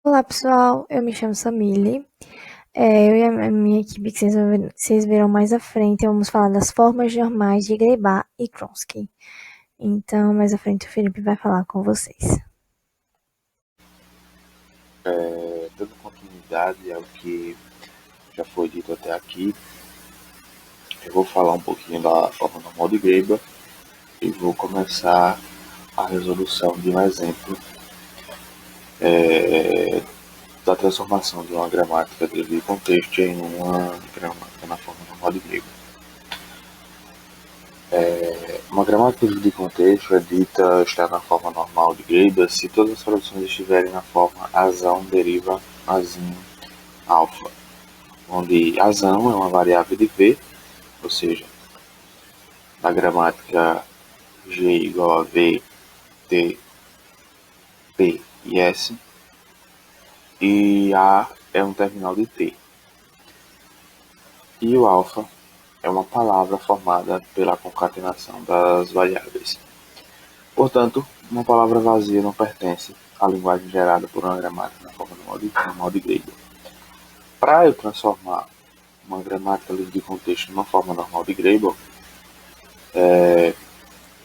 Olá pessoal, eu me chamo Samile. Eu e a minha equipe, que vocês verão mais à frente, vamos falar das formas normais de Greibar e Kronsky. Então, mais à frente o Felipe vai falar com vocês. Dando continuidade ao que já foi dito até aqui, eu vou falar um pouquinho da forma normal de Greiber e vou começar a resolução de um exemplo da transformação de uma gramática de contexto em uma gramática na forma normal de Greiber. Uma gramática de contexto é dita estar na forma normal de Greiber se todas as traduções estiverem na forma azão deriva azinho alfa, onde azão é uma variável de V, ou seja, na gramática G igual a V, T, P e S, e A é um terminal de T. E o alfa é uma palavra formada pela concatenação das variáveis. Portanto, uma palavra vazia não pertence à linguagem gerada por uma gramática na forma normal de Greiber. Para eu transformar uma gramática livre de contexto numa forma normal de Greiber,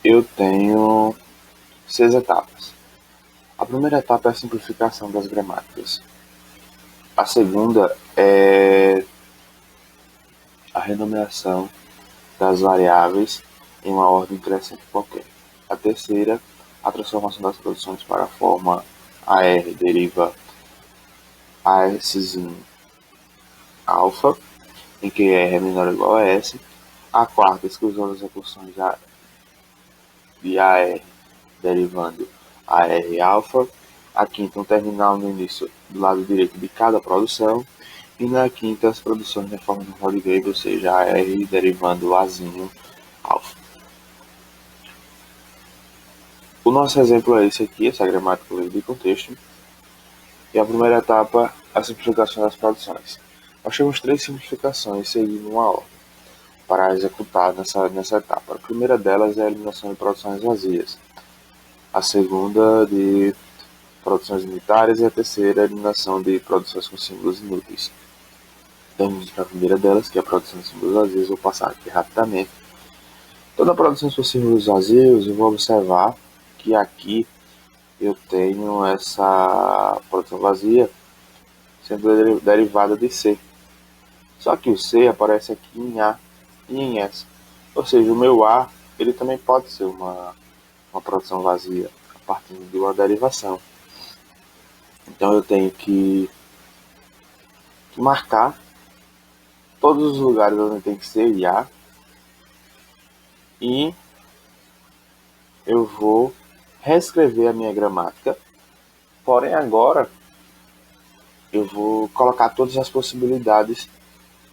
eu tenho 6 etapas. A primeira etapa é a simplificação das gramáticas. A segunda é a renomeação das variáveis em uma ordem crescente qualquer. A terceira, a transformação das produções para a forma AR deriva AS alfa, em que R é menor ou igual a S. A quarta, exclusão das execuções de AR derivando AR alfa. A quinta, um terminal no início do lado direito de cada produção. E na quinta, as produções de forma normal de Greiber, ou seja, AR derivando Azinho alfa. O nosso exemplo é esse aqui, essa gramática livre de contexto. E a primeira etapa é a simplificação das produções. Nós temos 3 simplificações seguindo uma ordem para executar nessa etapa. A primeira delas é a eliminação de produções vazias. A segunda, de produções unitárias, e a terceira, a eliminação de produções com símbolos inúteis. Então, vamos para a primeira delas, que é a produção de símbolos vazios. Vou passar aqui rapidamente. Toda a produção de símbolos vazios, eu vou observar que aqui eu tenho essa produção vazia sendo derivada de C. Só que o C aparece aqui em A e em S. Ou seja, o meu A ele também pode ser uma produção vazia a partir de uma derivação. Então eu tenho que marcar todos os lugares onde tem que ser e A, e eu vou reescrever a minha gramática. Porém agora eu vou colocar todas as possibilidades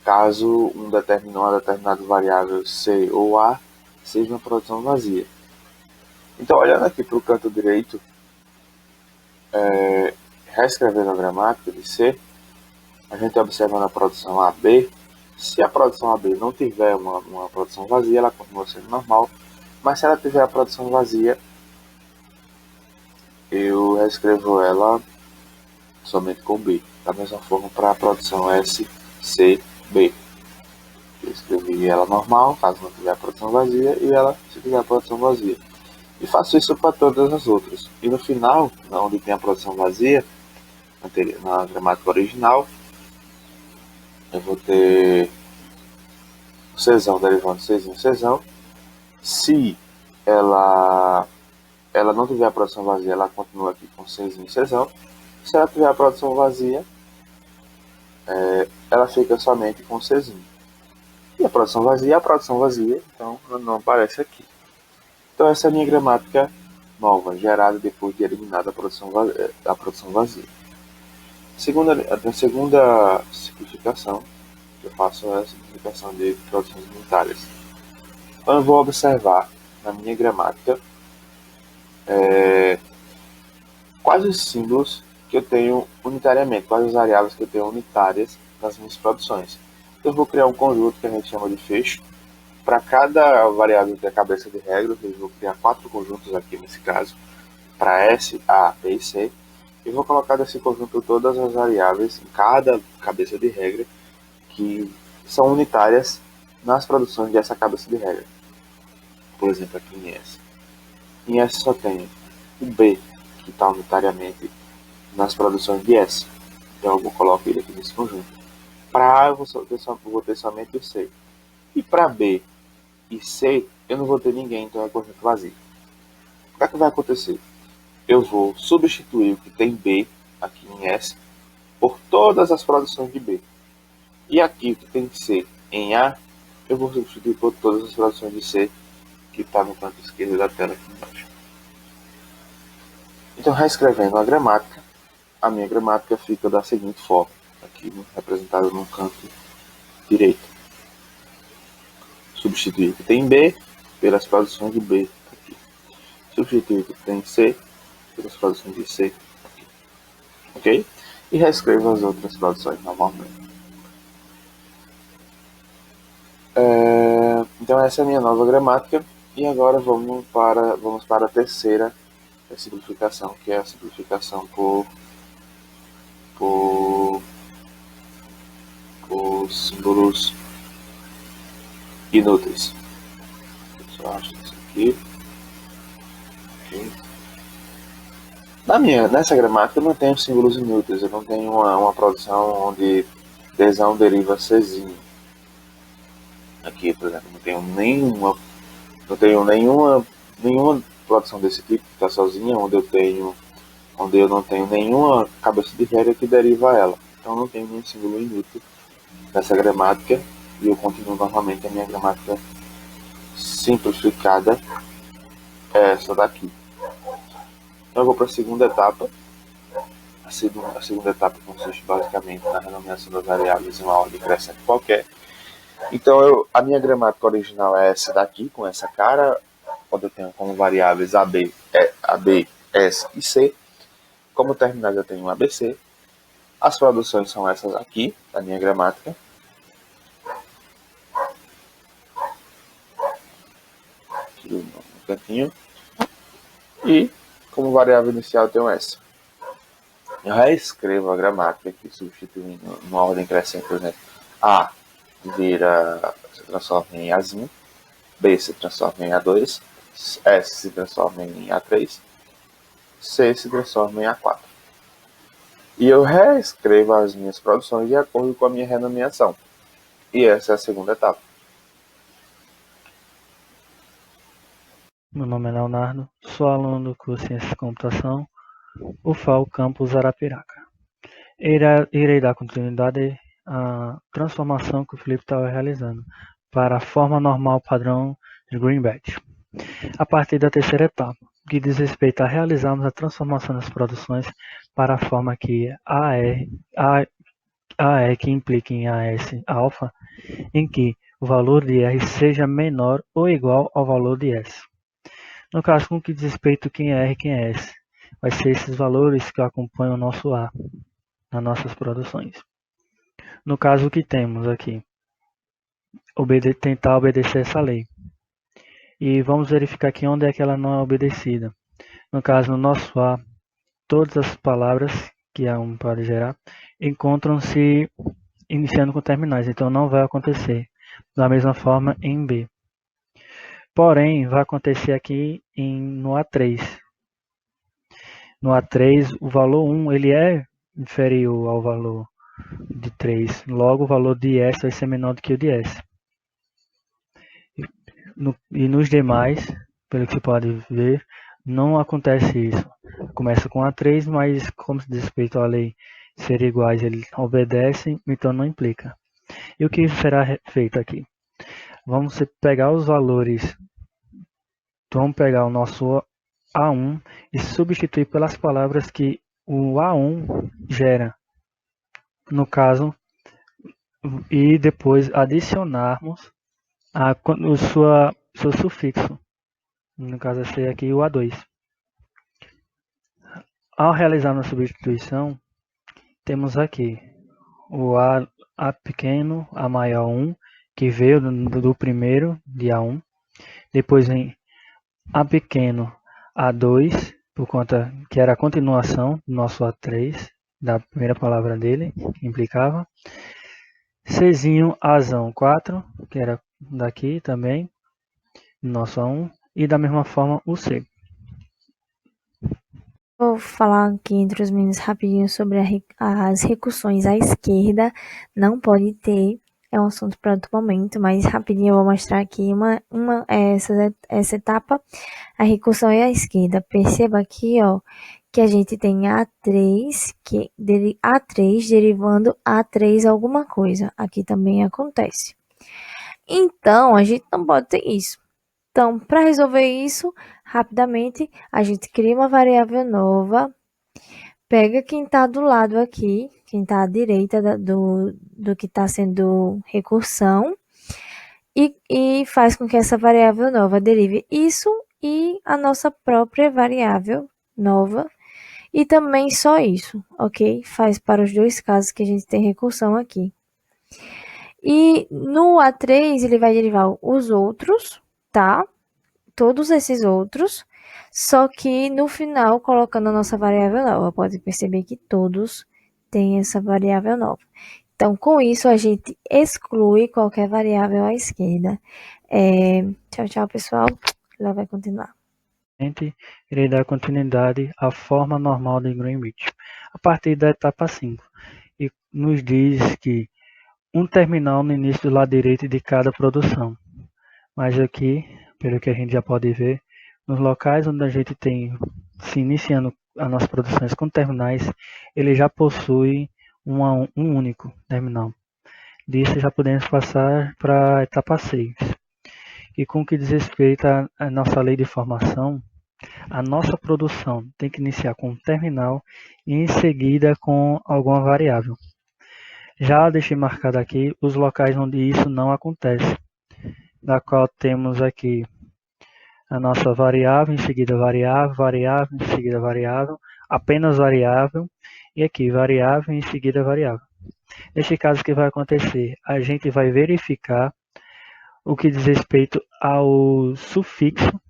caso uma determinada variável C ou A seja uma produção vazia. Então, olhando aqui para o canto direito, reescrevendo a gramática de C, a gente observa na produção AB. Se a produção AB não tiver uma produção vazia, ela continua sendo normal, mas se ela tiver a produção vazia, eu reescrevo ela somente com B. Da mesma forma para a produção SCB. Eu escrevi ela normal, caso não tiver a produção vazia, e ela se tiver a produção vazia. E faço isso para todas as outras. E no final, onde tem a produção vazia, na gramática original, eu vou ter o Czão derivando Czinho Czão. Se ela não tiver a produção vazia, ela continua aqui com Czinho Czão. Se ela tiver a produção vazia, ela fica somente com Czinho. E a produção vazia é a produção vazia, então não aparece aqui. Então essa é a minha gramática nova, gerada depois de eliminada a produção vazia. A segunda simplificação que eu faço é a simplificação de produções unitárias. Então eu vou observar na minha gramática quais os símbolos que eu tenho unitariamente, quais as variáveis que eu tenho unitárias nas minhas produções. Então eu vou criar um conjunto que a gente chama de fecho. Para cada variável que é a cabeça de regra, eu vou criar 4 conjuntos aqui nesse caso, para S, A, B e C. Eu vou colocar nesse conjunto todas as variáveis em cada cabeça de regra que são unitárias nas produções dessa cabeça de regra. Por exemplo, aqui em S. Em S só tem o B, que está unitariamente nas produções de S. Então eu coloco ele aqui nesse conjunto. Para A eu vou ter somente o C. E para B e C eu não vou ter ninguém, então é conjunto vazio. O que vai acontecer? Eu vou substituir o que tem B aqui em S por todas as produções de B. E aqui o que tem C em A, eu vou substituir por todas as produções de C que está no canto esquerdo da tela aqui embaixo. Então, reescrevendo a gramática, a minha gramática fica da seguinte forma, aqui representada no canto direito. Substituir o que tem B pelas produções de B aqui. Substituir o que tem C pelas produções de C aqui. Ok? E reescrevo as outras produções normalmente. Então essa é a minha nova gramática. E agora vamos para a terceira simplificação, que é a simplificação por símbolos inúteis. Eu só acho isso aqui. Okay. Nessa gramática eu não tenho símbolos inúteis, eu não tenho uma produção onde Dzão deriva Czinho. Aqui, por exemplo, não tenho nenhuma produção desse tipo que está sozinha, onde eu não tenho nenhuma cabeça de regra que deriva ela. Então não tenho nenhum símbolo inútil nessa gramática e eu continuo novamente a minha gramática simplificada, essa daqui. Então eu vou para a segunda etapa. A segunda etapa consiste basicamente na renomeação das variáveis em uma ordem crescente qualquer. Então a minha gramática original é essa daqui, com essa cara, onde eu tenho como variáveis AB, S e C. Como terminais eu tenho um ABC. As produções são essas aqui, da minha gramática. Aqui no cantinho. E como variável inicial eu tenho essa. Eu reescrevo a gramática aqui, substituindo numa ordem crescente, por exemplo. A se transforma em Azinho. B se transforma em A2. S se transforma em A3. C se transforma em A4. E eu reescrevo as minhas produções de acordo com a minha renomeação. E essa é a segunda etapa. Meu nome é Leonardo, sou aluno do curso Ciências de Computação, UFAL Campus Arapiraca. Irei dar continuidade à transformação que o Felipe estava realizando para a forma normal padrão de Greenbelt. A partir da terceira etapa, que diz respeito a realizarmos a transformação das produções para a forma que AE que implica em AS alfa, em que o valor de R seja menor ou igual ao valor de S. No caso, com que diz respeito quem é R e quem é S, vai ser esses valores que acompanham o nosso A nas nossas produções. No caso, o que temos aqui? Tentar obedecer essa lei. E vamos verificar aqui onde é que ela não é obedecida. No caso, no nosso A, todas as palavras que A1 pode gerar encontram-se iniciando com terminais, então não vai acontecer. Da mesma forma em B. Porém, vai acontecer aqui no A3. No A3, o valor 1 ele é inferior ao valor de 3. Logo, o valor de S vai ser menor do que o de S. E nos demais, pelo que você pode ver, não acontece isso. Começa com A3, mas como se diz respeito à lei ser iguais, ele obedece, então não implica. E o que será feito aqui? Vamos pegar os valores, vamos pegar o nosso A1 e substituir pelas palavras que o A1 gera. No caso, e depois adicionarmos o seu sufixo. No caso, esse aqui o A2. Ao realizar a substituição, temos aqui o A pequeno, A maior 1, que veio do primeiro de A1. Depois vem A pequeno, A2, por conta que era a continuação do nosso A3, da primeira palavra dele, que implicava. Czinho, Azão 4, que era daqui também, nosso A1, e da mesma forma o C. Vou falar aqui entre os meninos rapidinho sobre as recursões à esquerda. Não pode ter, é um assunto para outro momento, mas rapidinho eu vou mostrar aqui essa etapa. A recursão é à esquerda. Perceba aqui, ó, que a gente tem A3, A3 derivando A3 alguma coisa. Aqui também acontece. Então, a gente não pode ter isso. Então, para resolver isso, rapidamente, a gente cria uma variável nova, pega quem está do lado aqui, quem está à direita do que está sendo recursão, e faz com que essa variável nova derive isso e a nossa própria variável nova, e também só isso, ok? Faz para os dois casos que a gente tem recursão aqui. E no A3 ele vai derivar os outros, tá? Todos esses outros, só que no final, colocando a nossa variável nova. Pode perceber que todos têm essa variável nova. Então, com isso, a gente exclui qualquer variável à esquerda. Tchau, tchau, pessoal. Ela vai continuar. Irei dar continuidade à forma normal de Greenwich, a partir da etapa 5, e nos diz que um terminal no início do lado direito de cada produção. Mas aqui, pelo que a gente já pode ver, nos locais onde a gente tem se iniciando as nossas produções com terminais, ele já possui um único terminal. Disso já podemos passar para a etapa 6. E com o que diz respeito à nossa lei de formação, a nossa produção tem que iniciar com um terminal e em seguida com alguma variável. Já deixei marcado aqui os locais onde isso não acontece, da qual temos aqui a nossa variável, em seguida variável, variável, em seguida variável, apenas variável, e aqui variável, em seguida variável. Neste caso, o que vai acontecer? A gente vai verificar o que diz respeito ao sufixo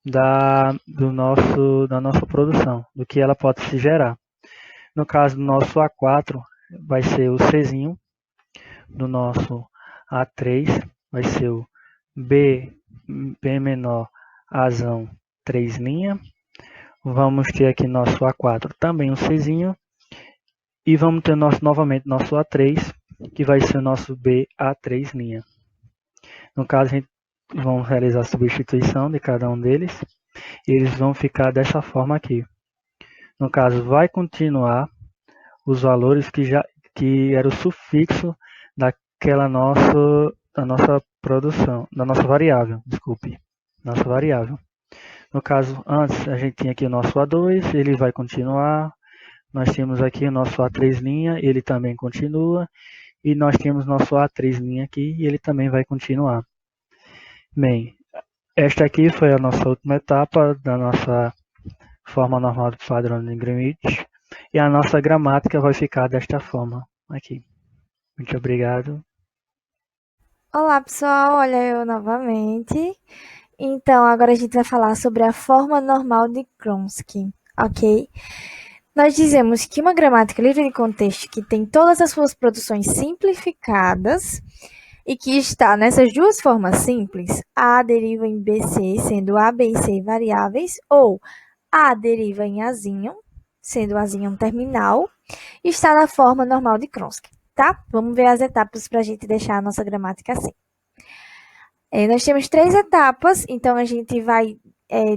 da nossa produção, do que ela pode se gerar. No caso do nosso A4, vai ser o Czinho, do nosso A3, vai ser o B menor Azão 3 linha. Vamos ter aqui nosso A4 também um Czinho. E vamos ter novamente nosso A3, que vai ser o nosso BA3 linha. No caso, a gente vamos realizar a substituição de cada um deles. E eles vão ficar dessa forma aqui. No caso, vai continuar os valores que era o sufixo da nossa produção, da nossa variável, desculpe, nossa variável. No caso, antes a gente tinha aqui o nosso A2, ele vai continuar. Nós temos aqui o nosso A3 linha, ele também continua. E nós temos nosso A3 linha aqui, e ele também vai continuar. Bem, esta aqui foi a nossa última etapa da nossa forma normal do padrão de Greenwich. E a nossa gramática vai ficar desta forma aqui. Muito obrigado. Olá, pessoal. Olha eu novamente. Então, agora a gente vai falar sobre a forma normal de Kronsky, ok? Nós dizemos que uma gramática livre de contexto que tem todas as suas produções simplificadas e que está nessas duas formas simples, A deriva em BC, sendo A, B e C variáveis, ou A deriva em Azinho, sendo Azinho um terminal, está na forma normal de Kronsky, tá? Vamos ver as etapas para a gente deixar a nossa gramática assim. Nós temos 3 etapas, então a gente vai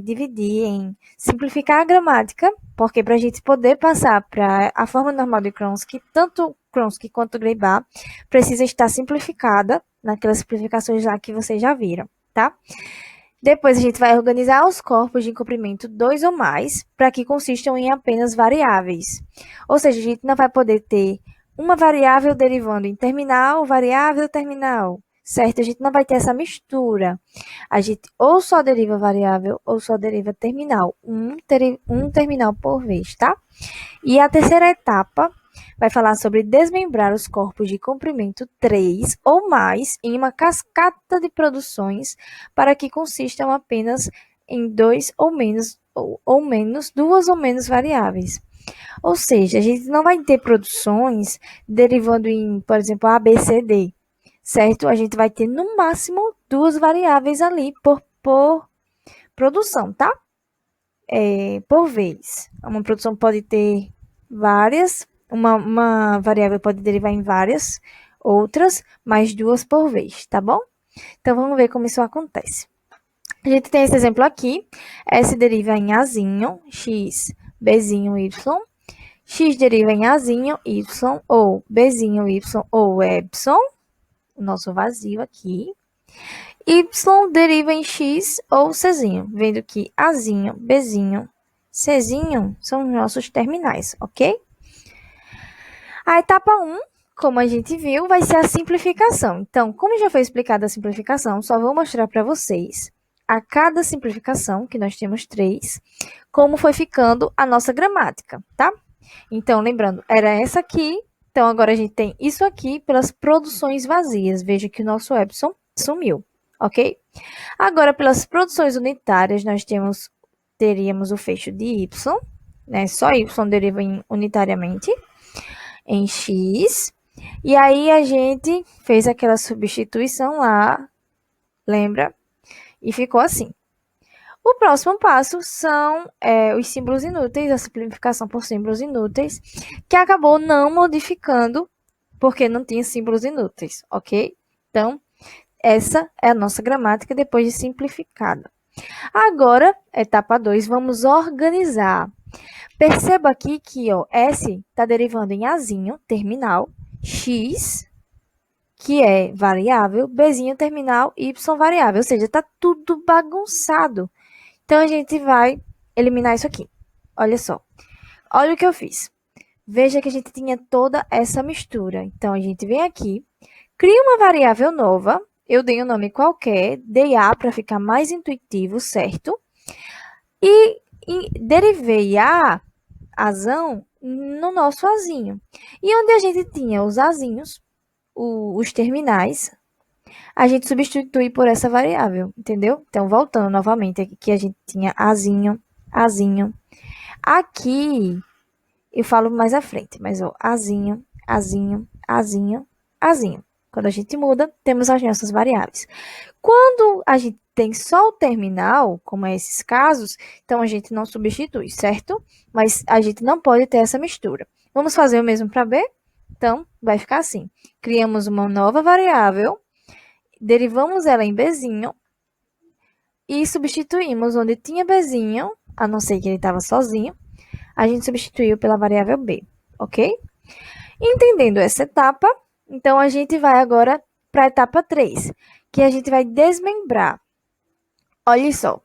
dividir em simplificar a gramática, porque para a gente poder passar para a forma normal de Kronsky, tanto Kronsky quanto Greibar precisa estar simplificada naquelas simplificações lá que vocês já viram, tá? Depois a gente vai organizar os corpos de comprimento 2 ou mais, para que consistam em apenas variáveis. Ou seja, a gente não vai poder ter uma variável derivando em terminal, variável, terminal, certo? A gente não vai ter essa mistura. A gente ou só deriva variável ou só deriva terminal, um terminal por vez, tá? E a terceira etapa vai falar sobre desmembrar os corpos de comprimento 3 ou mais em uma cascata de produções para que consistam apenas em duas ou menos duas ou menos variáveis. Ou seja, a gente não vai ter produções derivando em, por exemplo, A, B, C, D, certo? A gente vai ter, no máximo, duas variáveis ali por produção, tá? Por vez. Uma produção pode ter várias, uma variável pode derivar em várias outras, mais duas por vez, tá bom? Então, vamos ver como isso acontece. A gente tem esse exemplo aqui. S deriva em Azinho, X, Bzinho, Y. X deriva em Azinho, Y, ou Bzinho, Y, ou Epsilon. O nosso vazio aqui. Y deriva em X ou Czinho, vendo que Azinho, Bzinho, Czinho são os nossos terminais, ok? A etapa 1, como a gente viu, vai ser a simplificação. Então, como já foi explicada a simplificação, só vou mostrar para vocês a cada simplificação, que nós temos 3, como foi ficando a nossa gramática, tá? Então, lembrando, era essa aqui, então agora a gente tem isso aqui pelas produções vazias. Veja que o nosso Epsilon sumiu, ok? Agora, pelas produções unitárias, nós teríamos o fecho de Y, né? Só Y deriva unitariamente em X. E aí a gente fez aquela substituição lá, lembra? E ficou assim. O próximo passo são os símbolos inúteis, a simplificação por símbolos inúteis, que acabou não modificando, porque não tinha símbolos inúteis, ok? Então, essa é a nossa gramática depois de simplificada. Agora, etapa 2, vamos organizar. Perceba aqui que S está derivando em Azinho, terminal, X, que é variável, Bzinho, terminal, Y, variável. Ou seja, está tudo bagunçado. Então, a gente vai eliminar isso aqui. Olha só. Olha o que eu fiz. Veja que a gente tinha toda essa mistura. Então, a gente vem aqui, cria uma variável nova. Eu dei um nome qualquer, dei A para ficar mais intuitivo, certo? E derivei a azão no nosso azinho. E onde a gente tinha os azinhos, os terminais, a gente substitui por essa variável, entendeu? Então, voltando novamente, aqui a gente tinha azinho, azinho. Aqui, eu falo mais à frente, mas azinho, azinho, azinho, azinho. Quando a gente muda, temos as nossas variáveis. Quando a gente tem só o terminal, como é esses casos, então a gente não substitui, certo? Mas a gente não pode ter essa mistura. Vamos fazer o mesmo para B? Então, vai ficar assim. Criamos uma nova variável, derivamos ela em Bzinho e substituímos onde tinha Bzinho, a não ser que ele estava sozinho, a gente substituiu pela variável B, ok? Entendendo essa etapa, então a gente vai agora para a etapa 3, que a gente vai desmembrar. Olha só,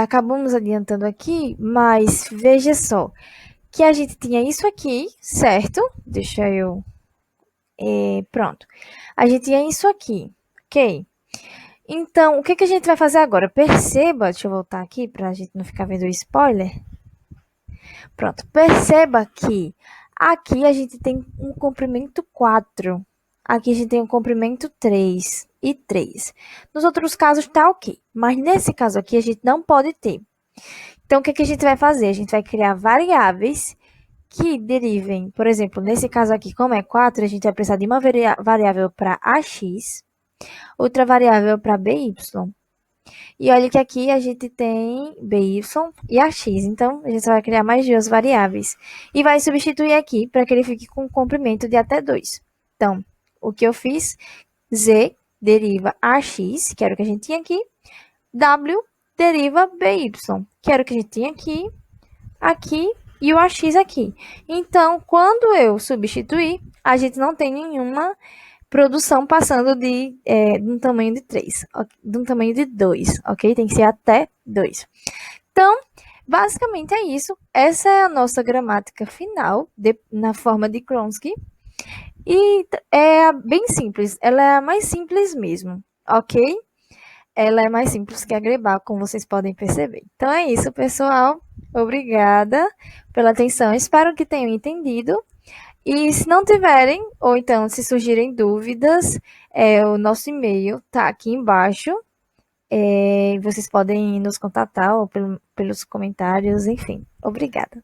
acabamos adiantando aqui, mas veja só, que a gente tinha isso aqui, certo? Deixa eu... pronto. A gente tinha isso aqui, ok? Então, o que a gente vai fazer agora? Perceba, deixa eu voltar aqui para a gente não ficar vendo o spoiler. Pronto, perceba que aqui a gente tem um comprimento 4. Aqui a gente tem um comprimento 3 e 3. Nos outros casos tá ok, mas nesse caso aqui a gente não pode ter. Então, o que a gente vai fazer? A gente vai criar variáveis que derivem, por exemplo, nesse caso aqui, como é 4, a gente vai precisar de uma variável para AX, outra variável para BY. E olha que aqui a gente tem BY e AX, então a gente vai criar mais duas variáveis. E vai substituir aqui para que ele fique com um comprimento de até 2. Então, o que eu fiz? Z deriva AX, que era o que a gente tinha aqui. W deriva BY, que era o que a gente tinha aqui, aqui e o AX aqui. Então, quando eu substituir, a gente não tem nenhuma produção passando de um tamanho de 3, de um tamanho de 2, ok? Tem que ser até 2. Então, basicamente é isso. Essa é a nossa gramática final, na forma de Kronsky. E é bem simples, ela é a mais simples mesmo, ok? Ela é mais simples que a Grebá, como vocês podem perceber. Então é isso, pessoal. Obrigada pela atenção. Espero que tenham entendido. E se não tiverem, ou então se surgirem dúvidas, o nosso e-mail está aqui embaixo. Vocês podem nos contatar ou pelos comentários, enfim. Obrigada.